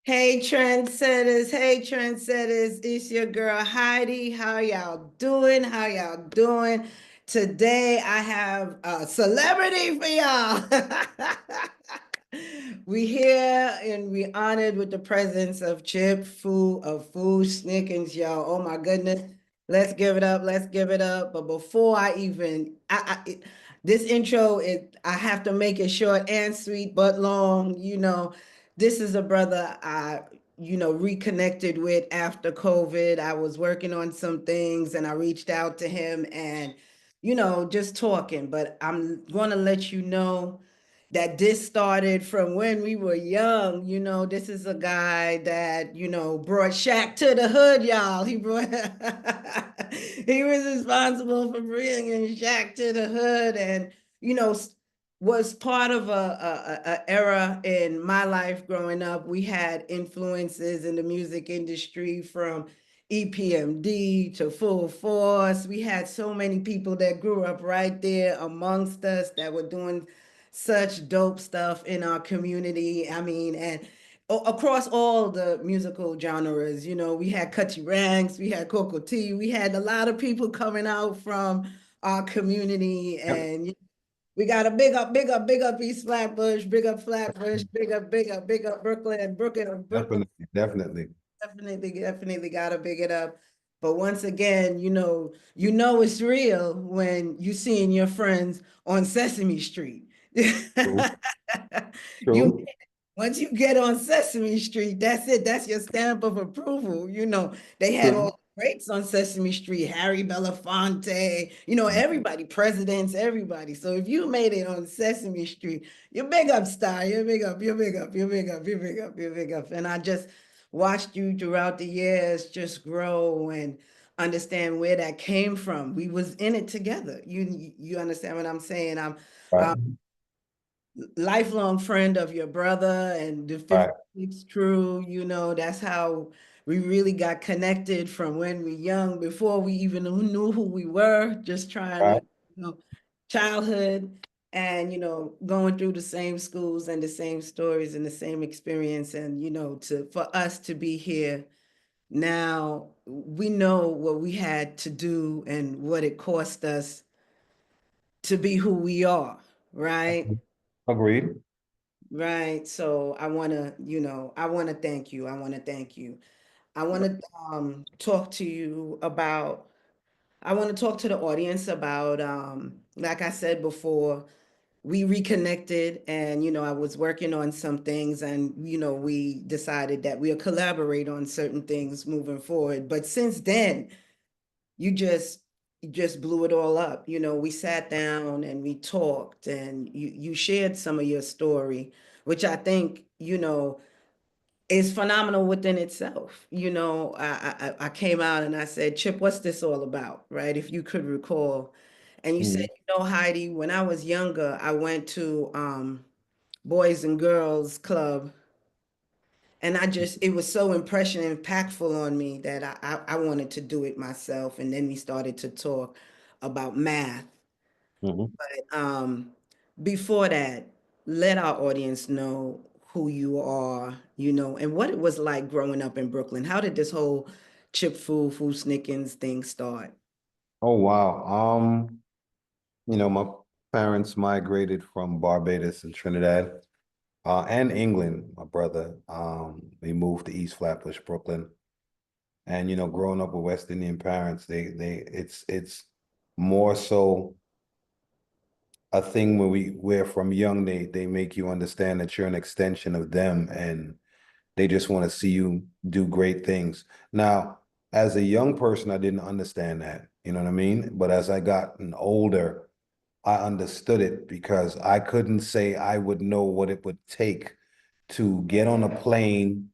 Hey trendsetters, it's your girl Heidi. How y'all doing? How y'all doing? Today I have a celebrity for y'all. We here and we honored with the presence of Chip Fu of Fu-Schnickens, y'all. Oh my goodness. Let's give it up. Let's give it up. But before I even this intro, I have to make it short and sweet but long, this is a brother I, reconnected with after COVID. I was working on some things and I reached out to him and, just talking. But I'm going to let you know that this started from when we were young. This is a guy that, brought Shaq to the hood, y'all. He was responsible for bringing Shaq to the hood and, was part of a era in my life growing up. We had influences in the music industry from EPMD to Full Force. We had so many people that grew up right there amongst us that were doing such dope stuff in our community. I mean, and across all the musical genres, we had Cutty Ranks, we had Coco T, we had a lot of people coming out from our community, Yep, and we got a big up, big up, big up East Flatbush, big up Flatbush, big up, big up, big up Brooklyn, Brooklyn. definitely, definitely. Definitely gotta big it up. But once again, it's real when you seeing your friends on Sesame Street. True, You true. once you get on Sesame Street, that's it. That's your stamp of approval. They had all True. the greats on Sesame Street, Harry Belafonte, everybody, presidents, everybody. So if you made it on Sesame Street, you're big up star. You're big up, you're big up, you're big up, you're big up, you're big up. And I just watched you throughout the years just grow and understand where that came from. We was in it together. You understand what I'm saying? I'm Right, lifelong friend of your brother and the right, 56 crew. That's how we really got connected from when we young, before we even knew who we were, just trying to, right. you know, childhood and, going through the same schools and the same stories and the same experience. And, for us to be here now, we know what we had to do and what it cost us to be who we are, right? Agreed. Right. So I want to thank you. I want to thank you. I want to talk to you about, I want to talk to the audience about, like I said before, we reconnected and, I was working on some things and, we decided that we'll collaborate on certain things moving forward. But since then, you just blew it all up. We sat down and we talked and you shared some of your story, which I think, is phenomenal within itself. I came out and I said, Chip, what's this all about? Right? If you could recall. And you said, Mhm. Heidi, when I was younger, I went to Boys and Girls Club. And it was so impactful on me that I wanted to do it myself. And then we started to talk about math. Mhm. Um, Before that, let our audience know who you are, and what it was like growing up in Brooklyn. How did this whole Fu-Schnickens thing start? Oh wow. My parents migrated from Barbados and Trinidad, and England, my brother. They moved to East Flatbush, Brooklyn. And growing up with West Indian parents, it's more so a thing where from young they make you understand that you're an extension of them and they just want to see you do great things. Now, as a young person, I didn't understand that, you know what I mean? But as I gotten older, I understood it because I couldn't say I would know what it would take to get on a plane,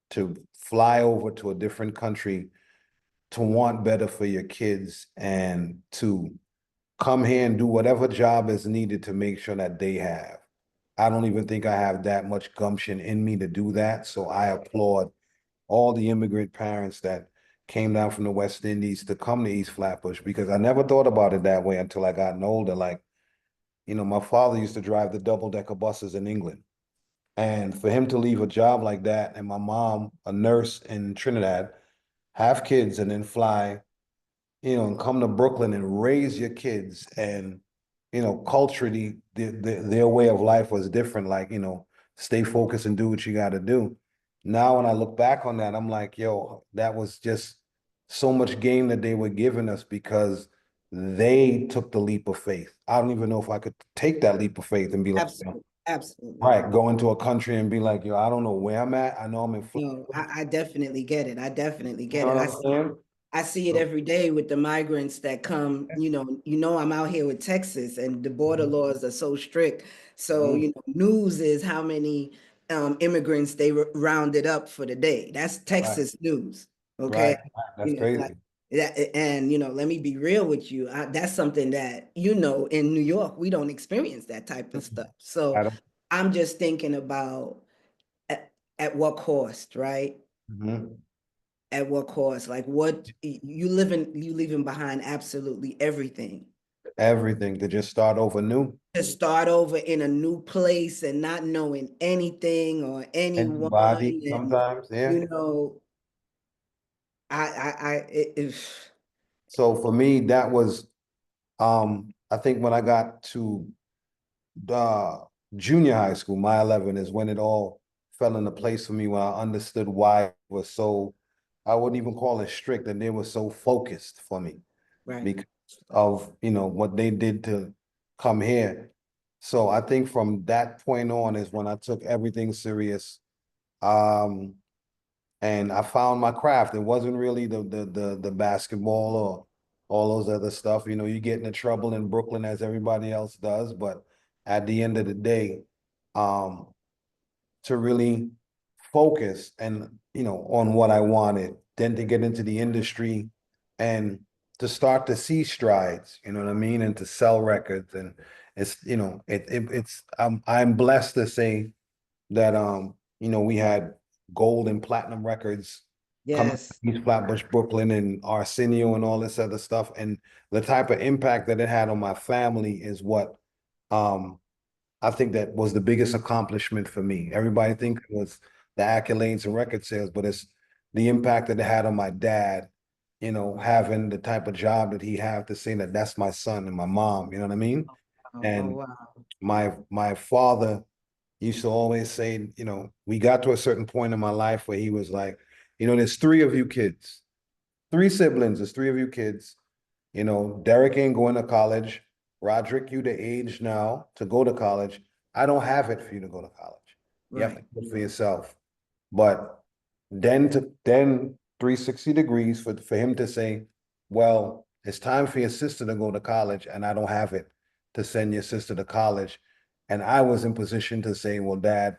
to fly over to a different country, to want better for your kids, and to come here and do whatever job is needed to make sure that they have. I don't even think I have that much gumption in me to do that. So I applaud all the immigrant parents that came down from the West Indies to come to East Flatbush because I never thought about it that way until I got older. Like, my father used to drive the double-decker buses in England. And for him to leave a job like that, and my mom, a nurse in Trinidad, have kids and then fly, and come to Brooklyn and raise your kids. And, culturally, their way of life was different. Like, stay focused and do what you got to do. Now, when I look back on that, I'm like, yo, that was just so much game that they were giving us because they took the leap of faith. I don't even know if I could take that leap of faith and be like, Absolutely, absolutely. right, go into a country and be like, yo, I don't know where I'm at. I know I'm in No, Florida. I definitely get it. I definitely You get know it. what I'm saying? I see it every day with the migrants that come, I'm out here with Texas and the border Mhm. laws are so strict. So, Mhm. news is how many immigrants they rounded up for the day. That's Right, Texas news. Okay. right, right. That's Like crazy. that, and let me be real with you. That's something that, in New York, we don't experience that type of stuff. So I don't. I'm just thinking about at what cost, right? Mhm. At what cost? Like what you leaving behind absolutely everything Everything to just start over new. to start over in a new place and not knowing anything or anyone. Anybody And sometimes, yeah. you know, if So for me, that was I think when I got to uh junior high school, my 11 is when it all fell into place for me when I understood why it was so, I wouldn't even call it strict, and they were so focused for me right, because of what they did to come here. So I think from that point on is when I took everything serious. Um, and I found my craft. It wasn't really the basketball or all those other stuff. You get into trouble in Brooklyn as everybody else does, but at the end of the day, um, to really focus and on what I wanted, then to get into the industry and to start to see strides, you know what I mean, and to sell records. And it's it's I'm blessed to say that we had gold and platinum records coming yes, to East Flatbush, Brooklyn, and Arsenio and all this other stuff. And the type of impact that it had on my family is what um I think that was the biggest accomplishment for me. Everybody thinks it was the accolades and record sales, but it's the impact that it had on my dad, having the type of job that he had to say that that's my son and my mom, you know what I mean? oh And wow, my father used to always say, we got to a certain point in my life where he was like, there's three of you kids, three siblings, there's three of you kids. Derek ain't going to college. Roderick, you the age now to go to college. I don't have it for you to go to college. You have to right. do it for yourself. But then 360 degrees for him to say, well, it's time for your sister to go to college, and I don't have it to send your sister to college. And I was in position to say, well, Dad,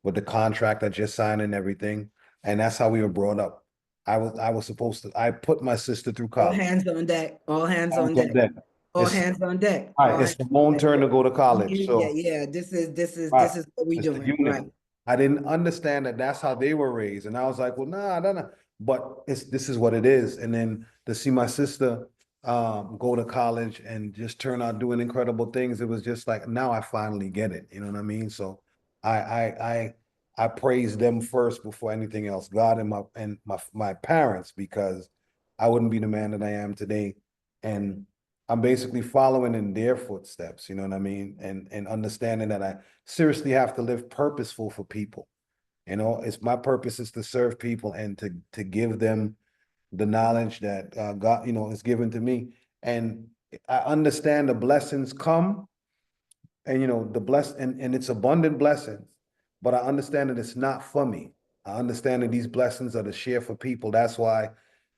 with the contract that you're signing and everything, and that's how we were brought up. I was supposed to, I put my sister through All college. hands on deck. All hands I was on like deck. that. All It's hands on deck. all All right, it's hands Ramon's on deck. turn to go to college. Yeah, So yeah. This is right. this is what we It's the doing. Right, unit. I didn't understand that that's how they were raised. And I was like, well, nah, nah, nah. But this is what it is. And then to see my sister go to college and just turn out doing incredible things, it was just like, now I finally get it. You know what I mean? So I I I I praise them first before anything else, God and my parents, because I wouldn't be the man that I am today. And I'm basically following in their footsteps, you know what I mean? And understanding that I seriously have to live purposeful for people. It's my purpose is to serve people and to give them the knowledge that God, is given to me. And I understand the blessings come, and the bless and it's abundant blessings, but I understand that it's not for me. I understand that these blessings are to share for people. That's why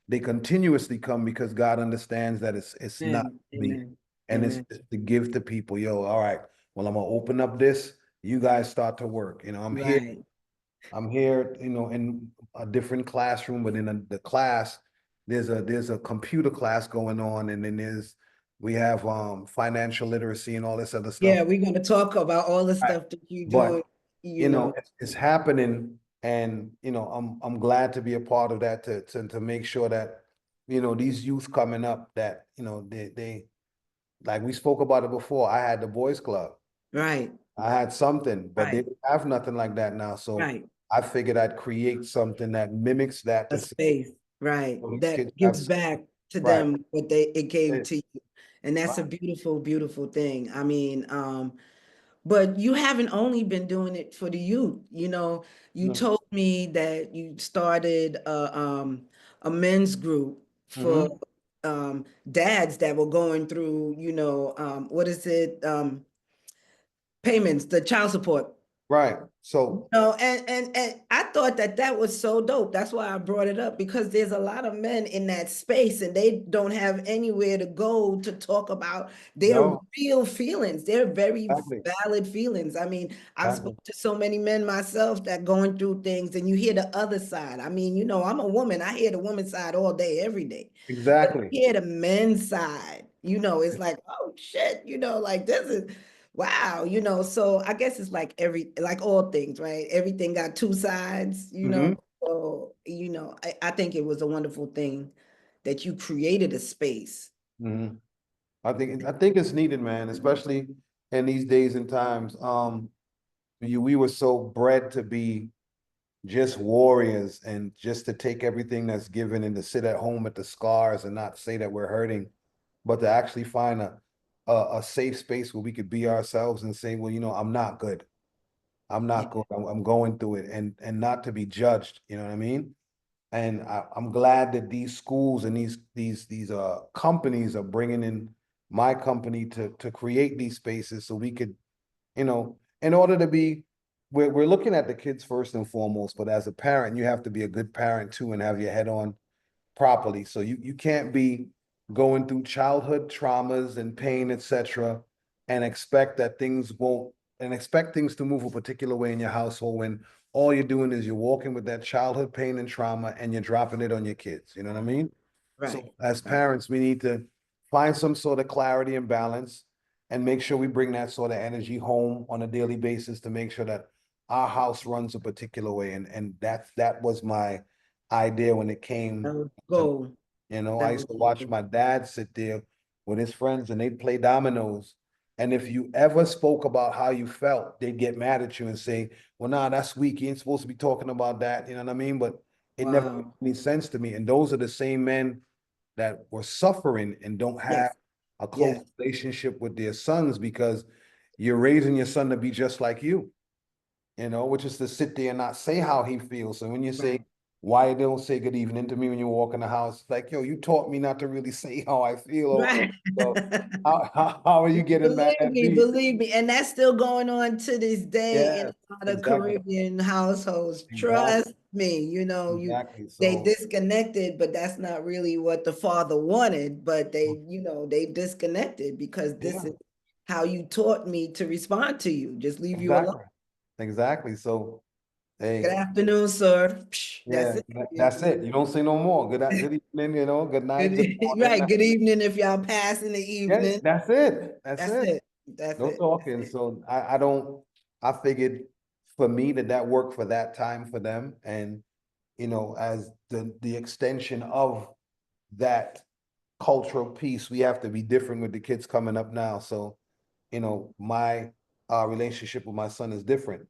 they continuously come, because God understands that it's not amen, me, amen, and it's amen. to give to people. Yo, all right, well, I'm gonna open up this. You guys start to work. I'm here. Right. I'm here. In a different classroom, but in the class, there's a computer class going on, and then we have financial literacy and all this other stuff. Yeah, we're gonna talk about all the Right. stuff that you doing, But you know. it's happening, and I'm glad to be a part of that to make sure that these youth coming up, that they like we spoke about it before. I had the boys club. Right. I had something, but they Right, don't have nothing like that now. So right. I figured I'd create something that mimics that A to see space, right, if these that kids have gives back to right. them what it gave to you. And that's a Right. beautiful, beautiful thing. I mean, but you haven't only been doing it for the youth, you No. told me that you started a men's group for Hmm. dads that were going through, what is it? Payments, the child support. Right. So No, and I thought that that was so dope. That's why I brought it up because there's a lot of men in that space and they don't have anywhere to go to talk about their no, real feelings. They're very exactly. valid feelings. I mean, I've Exactly. spoken to so many men myself that going through things and you hear the other side. I mean, I'm a woman. I hear the woman's side all day, every day. But Exactly. you hear the men's side, it's like, oh shit, like this is wow, so I guess it's like all things, right? Everything got two sides, Hmm. So, I think it was a wonderful thing that you created a space. Hmm. I think it's needed, man, especially in these days and times. We were so bred to be just warriors and just to take everything that's given and to sit at home at the scars and not say that we're hurting, but to actually find a safe space where we could be ourselves and say, well, I'm not good. I'm Yeah. not good. I'm going through it and not to be judged. You know what I mean? And I'm glad that these schools and these companies are bringing in my company to create these spaces so we could, in order to be, we're looking at the kids first and foremost, but as a parent, you have to be a good parent too and have your head on properly. So you can't be going through childhood traumas and pain, etc., and expect things to move a particular way in your household when all you're doing is you're walking with that childhood pain and trauma and you're dropping it on your kids. You know what I mean? Right. So as Right. parents, we need to find some sort of clarity and balance and make sure we bring that sort of energy home on a daily basis to make sure that our house runs a particular way. And that was my idea when it That came was to, gold. I That used was to watch gold. my dad sit there with his friends and they'd play dominoes. And if you ever spoke about how you felt, they'd get mad at you and say, well, nah, that's weak. You ain't supposed to be talking about that. You know what I mean? But it never made Wow. any sense to me. And those are the same men that were suffering and don't have Yes. a close Yes. relationship with their sons because you're raising your son to be just like you, which is to sit there and not say how he feels. So when you say, Right. why you don't say good evening to me when you walk in the house, it's like, yo, you taught me not to really say how I feel. Right. So how are you getting mad at me? Believe me, and that's still going on to this day in Yeah, a lot of exactly. Caribbean households. Exactly. Trust me, Exactly. they So disconnected, but that's not really what the father wanted. But they disconnected because this yeah, is how you taught me to respond to you. Just leave you alone. exactly. Exactly. So Good hey, afternoon, sir. Psh, that's yeah, it. that's it. You don't say no more. Good evening, good night, good morning. Right. Good evening if y'all pass in the Yeah, evening. that's it. That's That's it. it. That's No it. That's talking. it. So I don't, I figured for me that worked for that time for them. And, as the extension of that cultural piece, we have to be different with the kids coming up now. So, my relationship with my son is different.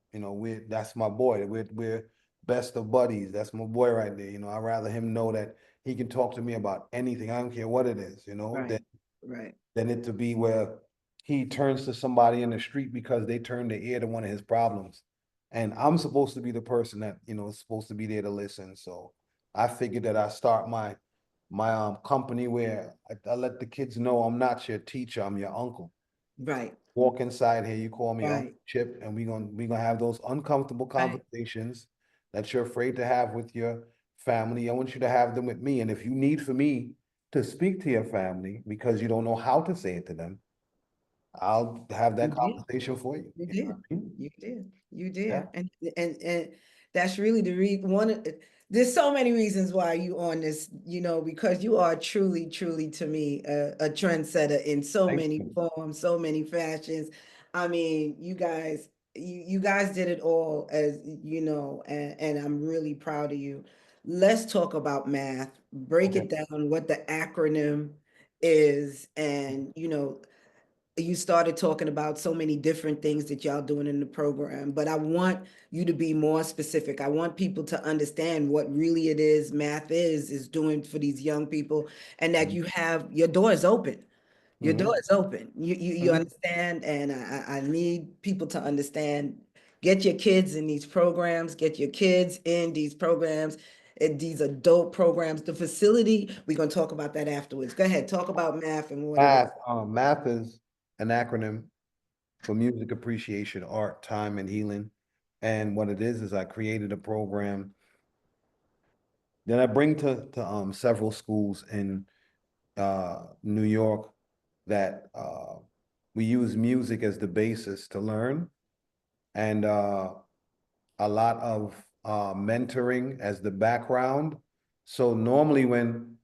That's my boy. We're best of buddies. That's my boy right there. I'd rather him know that he can talk to me about anything. I don't care what it is, than Right. Right. than it to be where he turns to somebody in the street because they turn their ear to one of his problems. And I'm supposed to be the person that, is supposed to be there to listen. So I figured that I start my company where I let the kids know I'm not your teacher, I'm your uncle. Right. Walk inside here, you call me Uncle Right. Chip, and we gonna have those uncomfortable Right. conversations that you're afraid to have with your family. I want you to have them with me. And if you need for me to speak to your family because you don't know how to say it to them, I'll have You that did. conversation for you. You You know what did. I mean? You did. You Yeah. did. And that's really the there's so many reasons why you on this, because you are truly, truly to me a trendsetter in so Thank many you. forms, so many fashions. I mean, you guys did it all as and I'm really proud of you. Let's talk about math, break Okay. it down, what the acronym is, and you started talking about so many different things that y'all doing in the program, but I want you to be more specific. I want people to understand what really it is math is doing for these young people, and that you have your doors open. Your door Mhm. is open. You Mhm. understand, and I need people to understand. Get your kids in these programs. Get your kids in these programs. These adult programs. The facility. We're gonna talk about that afterwards. Go ahead. Talk about math and what it is. Math is an acronym for music appreciation, art, time, and healing. And what it is I created a program that I bring to several schools in New York that we use music as the basis to learn, and a lot of mentoring as the background. So normally when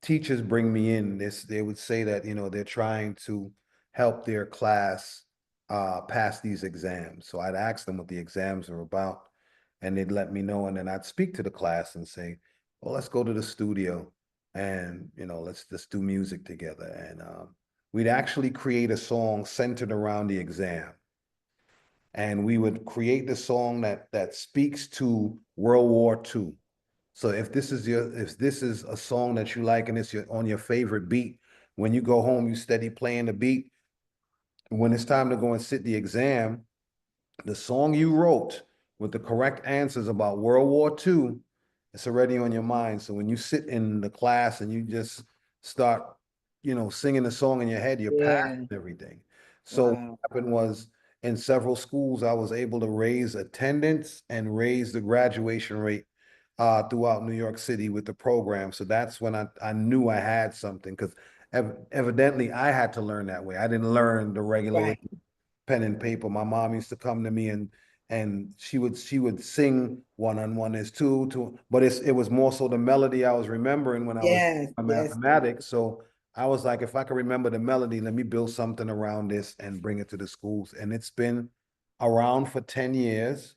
teachers bring me in, they would say that, they're trying to help their class pass these exams. So I'd ask them what the exams are about, and they'd let me know, and then I'd speak to the class and say, well, let's go to the studio and, let's do music together. And we'd actually create a song centered around the exam, and we would create the song that speaks to World War II. So if this is a song that you like and it's on your favorite beat, when you go home, you steady playing the beat. When it's time to go and sit the exam, the song you wrote with the correct answers about World War II, it's already on your mind. So when you sit in the class and you just start, singing the song in your head, you're Yeah. passing everything. So what Wow. happened was in several schools, I was able to raise attendance and raise the graduation rate throughout New York City with the program. So that's when I knew I had something, because evidently I had to learn that way. I didn't learn the regular way, Right. pen and paper. My mom used to come to me and she would sing one on one is two, but it was more so the melody I was remembering when I was Yes. doing Yes. mathematics. So I was like, if I can remember the melody, let me build something around this and bring it to the schools. And it's been around for 10 years.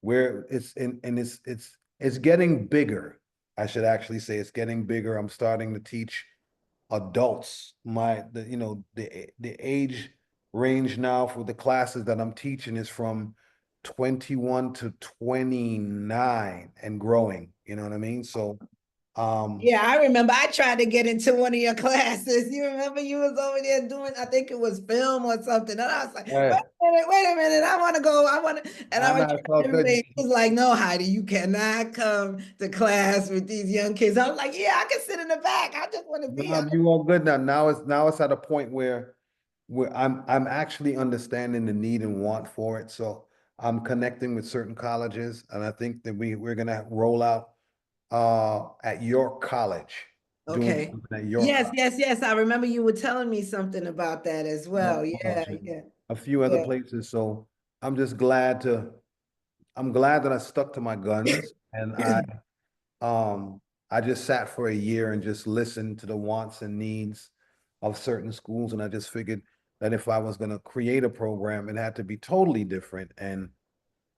Where it's in and it's getting bigger. I should actually say it's getting bigger. I'm starting to teach adults. The age range now for the classes that I'm teaching is from 21 to 29 and growing. You know what I mean? So Yeah, I remember I tried to get into one of your classes. You remember you was over there doing, I think it was film or something. And I was like, yeah, wait a minute, I want to go. I want to, and I I was know it's all trying to good. everything. He was like, no, Heidi, you cannot come to class with these young kids. I was like, yeah, I can sit in the back. I just want to be No, on. you all good now. Now it's at a point where I'm actually understanding the need and want for it. So I'm connecting with certain colleges, and I think that we're gonna roll out at York College, doing Okay. something at York Yes, College, yes, yes. I remember you were telling me something about that as York well. Yeah, College, and yeah, a few other yeah. places. So I'm just I'm glad that I stuck to my guns, and um I just sat for a year and just listened to the wants and needs of certain schools, and I just figured that if I was going to create a program, it had to be totally different. And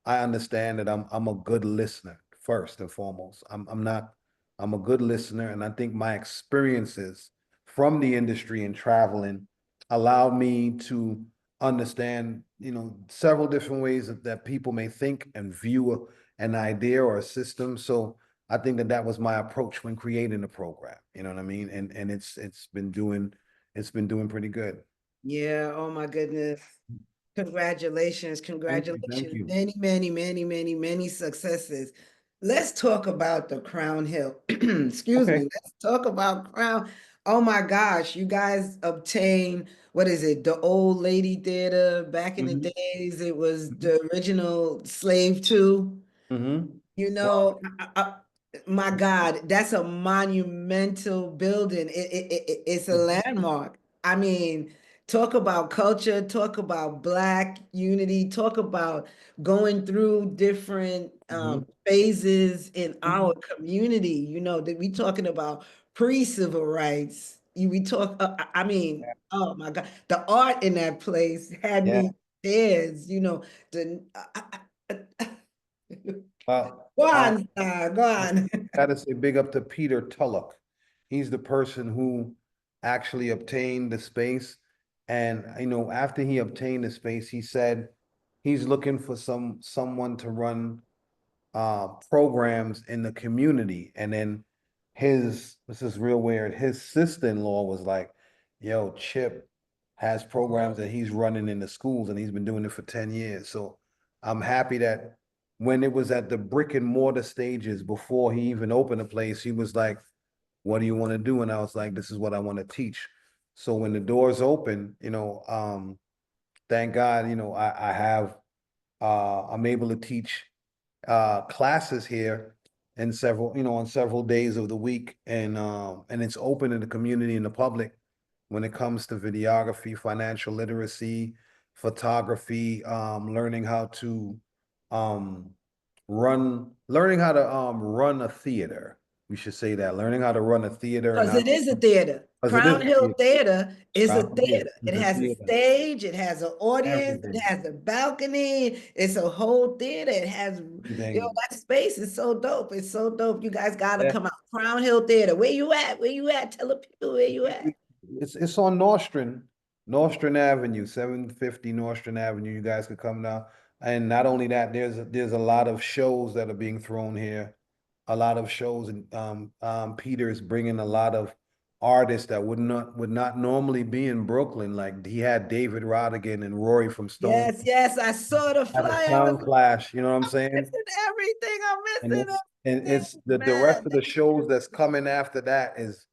I understand that I'm a good listener first and foremost. I'm not I'm a good listener, and I think my experiences from the industry and traveling allowed me to understand, several different ways that people may think and view an idea or a system. So I think that was my approach when creating the program. You know what I mean? And it's been doing pretty good. Yeah, oh my goodness. Congratulations, Thank you, thank congratulations. you. Many, many, many, many, many successes. Let's talk about the Crown Hill. Excuse Okay. me. Let's talk about Crown. Oh my gosh, you guys obtained, what is it? The Old Lady Theater back in the Mhm. days. It was the original Slave 2. Mhm. You Well, know, my God, that's a monumental building. It's a landmark. I mean, talk about culture, talk about Black unity, talk about going through different mhm, phases in our mhm. community. You know, that we talking about pre-civil rights. We talk, I mean, oh my God, the art in that place had Yeah. me tears, you know, the, Well, Go on, go I on. gotta say big up to Peter Tulloch. He's the person who actually obtained the space. And after he obtained the space, he said he's looking for someone to run programs in the community. And then this is real weird, his sister-in-law was like, yo, Chip has programs that he's running in the schools and he's been doing it for 10 years. So I'm happy that when it was at the brick and mortar stages before he even opened a place, he was like, what do you want to do? And I was like, this is what I want to teach. So when the doors open, thank God, I have I'm able to teach classes here in several, on several days of the week, and it's open to the community and the public when it comes to videography, financial literacy, photography, learning how to um learning how to run a theater. We should say that, learning how to run a theater and Because how, it is a theater. because it is Crown a Hill theater, Theater is a right? theater. It It's a has a theater, stage, it has an audience, it everything, has a balcony, it's a whole theater. It has, everything. that space is so dope. It's so dope. You guys gotta Yeah. come out. Crown Hill Theater. Where you at? Where you at? Tell the people where you at. It's on Nostrand Avenue, 750 Nostrand Avenue. You guys could come down. And not only that, there's a lot of shows that are being thrown here. A lot of shows, and Peter is bringing a lot of artists that would not normally be in Brooklyn. Like he had David Rodigan and Rory from Stone Yes, yes, I saw the at a flyer. I was sound clash. You know what I'm saying? missing everything. I'm And missing it's everything, the rest man. of the shows that's coming after that is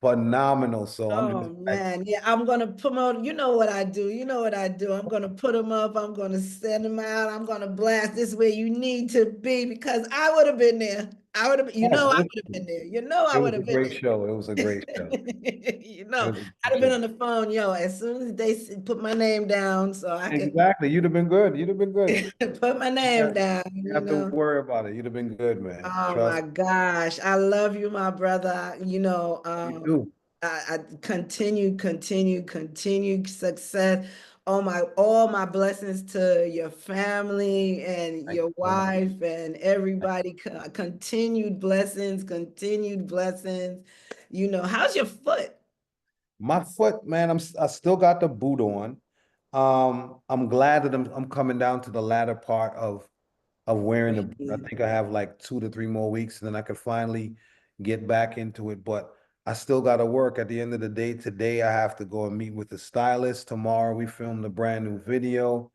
phenomenal. So I'm Oh just like, man, yeah, I'm gonna promote. You know what I do. You know what I do. I'm gonna put them up. I'm gonna send them out. I'm gonna blast this where you need to be because I would have been there. I would have, I would have been there. it I would was a have been great show. It was a great show. there. It was a I'd great have been show. on the phone, as soon as they put my name down, so I could Exactly. You'd have been good. You'd have been good. put my You name got- down. you have to worry about it. You'd have been good, man. Oh my Trust gosh, I love you, my brother. me too. I continue success. All my blessings to your family and Thank your you so much. wife and everybody. Continued blessings, continued blessings. How's your foot? My foot, man, I still got the boot on. I'm glad that I'm coming down to the latter part of wearing the boot. I think I have like 2 to 3 more weeks, and then I could finally get back into it. But I still got to work at the end of the day. Today, I have to go and meet with the stylist. Tomorrow, we filmed a brand new video.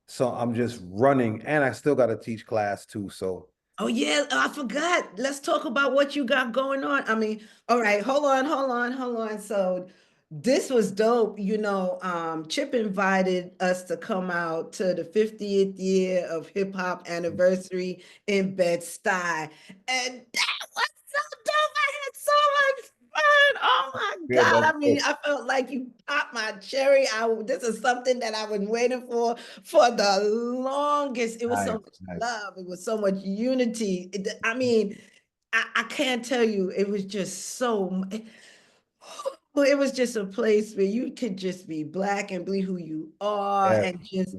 So I'm just running, and I still got to teach class too. So Oh yeah, I forgot. Let's talk about what you got going on. I mean, all right, hold on. So this was dope. Chip invited us to come out to the 50th year of hip hop anniversary in Bed-Stuy. And that was so dope. I had so much fun. Oh my good, God. that's I mean, good. I felt like you popped my cherry. This is something that I've been waiting for the longest. It was so Nice, much nice. love. It was so much unity. I mean, I can't tell you. It was just well, it was just a place where you could just be black and be who you are Yeah, and just,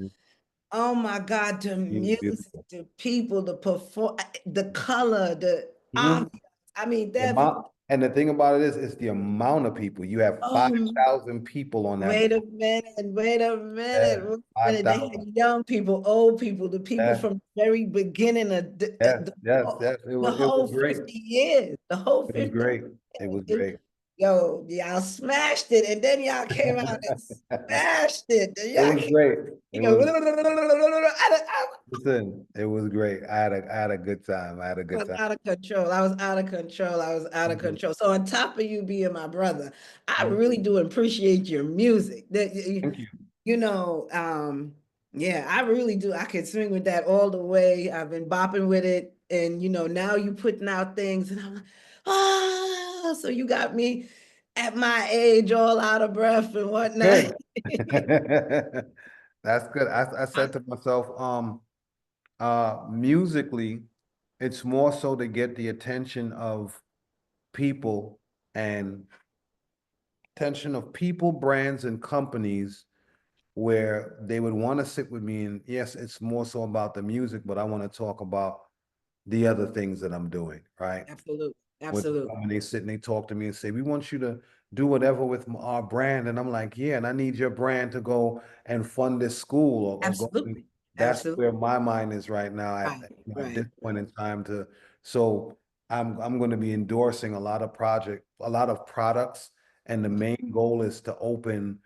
oh my God, the music, beautiful. the people, the perform, the color, the Mhm. ambiance. I mean, The amount, and the thing about it is the amount of people. You have oh, 5,000 people on that. wait a minute, wait a minute, Yeah, wait a minute. They had 5,000. young people, old people, the people Yeah, from the very beginning of yes, yes, yes. the It whole was great. 50 years, the whole It was 50 great. It was years. great. Y'all smashed it, and then y'all came out and smashed it. Then It y'all was came, great. It you know, was, listen, I had a good time. I had a I good was time. out of control. I was out of control. I was out of Mhm. control. So on top of you being my brother, I Mhm. really do appreciate your music. Thank you. You know, yeah, I really do. I could swing with that all the way. I've been bopping with it, and now you putting out things, and I'm like, so you got me at my age all out of breath and whatnot. Good. That's good. I said to myself, musically, it's more so to get the attention of people and brands, and companies where they would want to sit with me. And yes, it's more so about the music, but I want to talk about the other things that I'm doing, right? Absolutely, When absolutely. they sit and they talk to me and say, we want you to do whatever with our brand. And I'm like, yeah, and I need your brand to go and fund this school or go. Absolutely. That's where Absolutely. my mind is right now Right, at this right, point right. in time to, so I'm going to be endorsing a lot of products. And the main goal is to open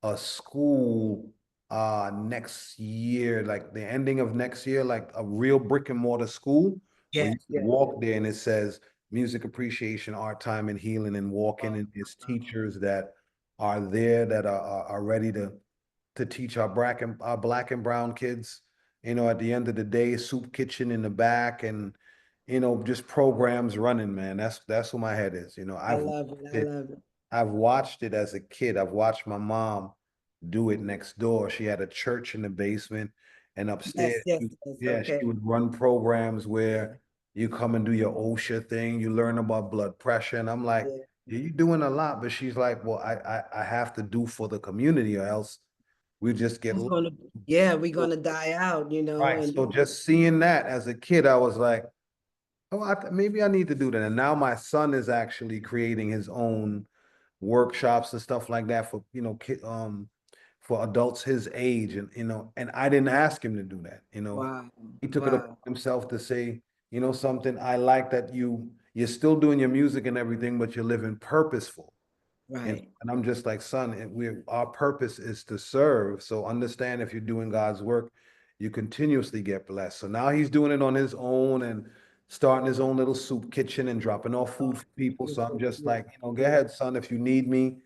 a school next year, like the ending of next year, like a real brick and mortar school where Yes, you can yes. walk there and it says music appreciation, art time and healing, and walk in Wow, and it's wow. teachers that are there that are ready to teach our black and brown kids. You know, at the end of the day, soup kitchen in the back and just programs running, man. That's who my head is. I love it. I It, love it. I've watched it as a kid. I've watched my mom do it next door. She had a church in the basement and Yes, upstairs, yes, yes. yeah, she Okay. would run programs Yeah, where you come and do your OSHA thing, you learn about blood pressure. And I'm like, yeah. yeah, you're doing a lot, but she's like, well, I have to do for the community or else we just get Who's lost. gonna, yeah, we're gonna die out, Right. and So just seeing that as a kid, I was like, oh, maybe I need to do that. And now my son is actually creating his own workshops and stuff like that for, for adults his age. And, and I didn't ask him to do that. wow, He took it upon wow, himself to say, something, I like that you're still doing your music and everything, but you're living purposeful. right. And I'm just like, son, our purpose is to serve. So understand if you're doing God's work, you continuously get blessed. So now he's doing it on his own and starting his own little soup kitchen and dropping off food Oh, for people. So I'm beautiful, just like, beautiful, go beautiful. ahead, son, if you need me,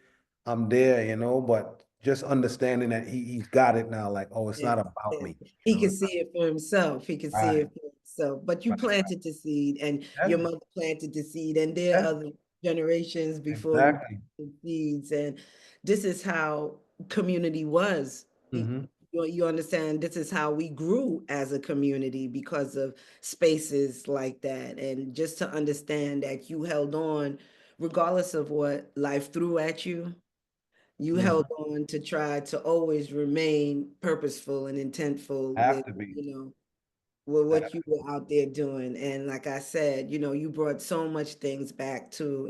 I'm there, but just understanding that he's got it now, like, oh, it's Yes, not about yes. me, He can It's see it for himself. He can see right, it for himself. But you right, planted the seed, and yeah, your mother planted the seed, and there yeah, are other generations before you exactly. planted seeds. And this is how community was. Hmm. You understand? This is how we grew as a community because of spaces like that. And just to understand that you held on, regardless of what life threw at you, you held Hmm. on to try to always remain purposeful and intentful Have to be. with Have what you were out there doing. And like I said, you brought so much things back to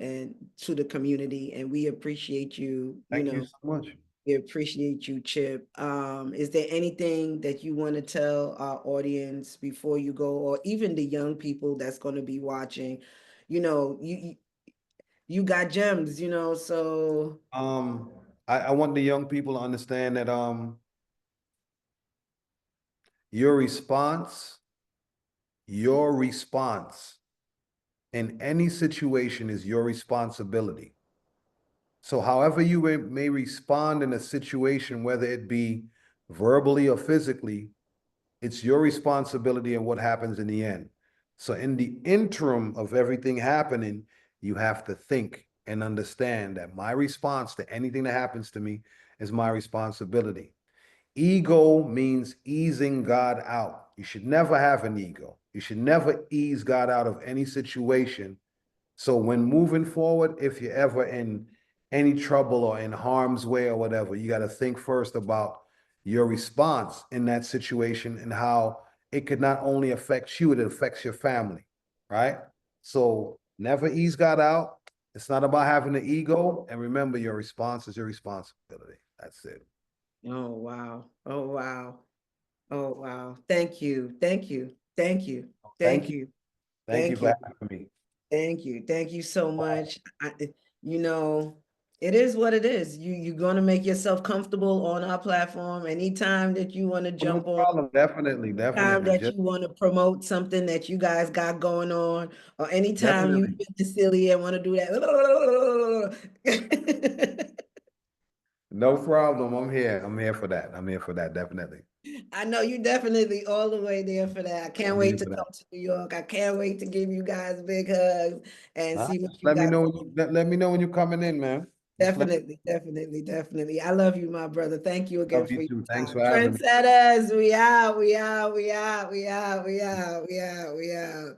the community, and we appreciate you, Thank you so much. we appreciate you, Chip. Is there anything that you want to tell our audience before you go, or even the young people that's going to be watching? You got gems, so Um, I want the young people to understand that your response, your response in any situation is your responsibility. So however you may respond in a situation, whether it be verbally or physically, it's your responsibility and what happens in the end. So in the interim of everything happening, you have to think and understand that my response to anything that happens to me is my responsibility. Ego means easing God out. You should never have an ego. You should never ease God out of any situation. So when moving forward, if you're ever in any trouble or in harm's way or whatever, you got to think first about your response in that situation and how it could not only affect you, it affects your family, right? So never ease God out. It's not about having an ego. And remember, your response is your responsibility. That's it. oh wow. Oh wow. Oh wow. Thank you. Thank you. Thank you. Thank Thank you. you. Thank you Thank for you. having me. Thank you. Thank you so much. You know, it is what it is. You're gonna make yourself comfortable on our platform anytime that you want to Oh, no jump on, problem. Definitely, time definitely. that Just you want to promote something that you guys got going on, or anytime you definitely. feel silly and want to do that. No problem. I'm here. I'm here for that. I'm here for that. Definitely. I know you definitely all the way there for that. I can't I'm wait here to for that. come to New York. I can't wait to give you guys big hugs and see what Just you let me got know when going. let me know when you're coming in, man. Just let Definitely, definitely, definitely. I love you, my brother. Thank you again love for you your too. Thanks time. for having me. Trendsetters, we out, we out, we out, we out, we out, we out, we out, we out.